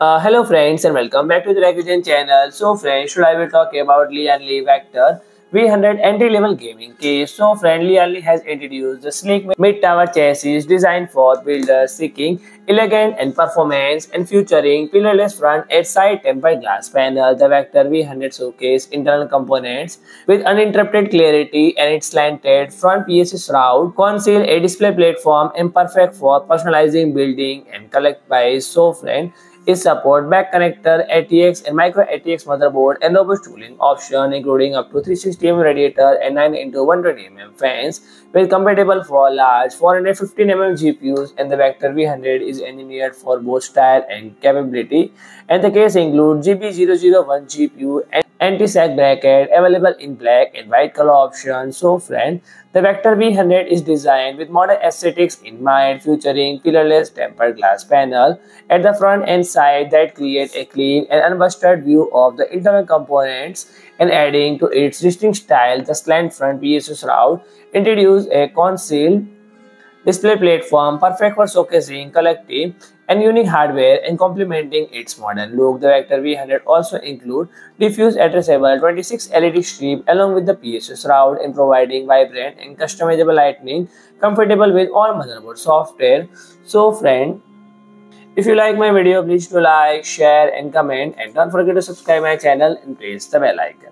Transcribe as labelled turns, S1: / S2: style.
S1: Hello friends and welcome back to the Revision channel. So friends, today I will talk about LIAN Vector V100 entry-level gaming case. So friend, LIAN has introduced the sleek mid-tower chassis designed for builders seeking elegant and performance and featuring pillarless front and side tempered glass panel. The Vector V100 showcase internal components with uninterrupted clarity and its slanted front PSU shroud conceal a display platform imperfect for personalizing building and collect by. So friend, is support back connector, ATX and micro ATX motherboard and robust cooling option including up to 360mm radiator and 9 into 120mm fans with compatible for large 415mm GPUs, and the Vector V100 is engineered for both style and capability, and the case includes GB001 GPU and anti-sag bracket available in black and white color options. So friend, the Vector V100 is designed with modern aesthetics in mind, featuring pillarless tempered glass panel at the front and side that create a clean and unbusted view of the internal components, and adding to its distinct style, the slant front PSU shroud introduce a concealed display platform perfect for showcasing collective and unique hardware and complementing its modern look. The Vector V100 also include diffuse addressable 26 LED strip along with the PSU shroud and providing vibrant and customizable lighting compatible with all motherboard software. So friend, if you like my video, please do like, share and comment, and don't forget to subscribe my channel and press the bell icon.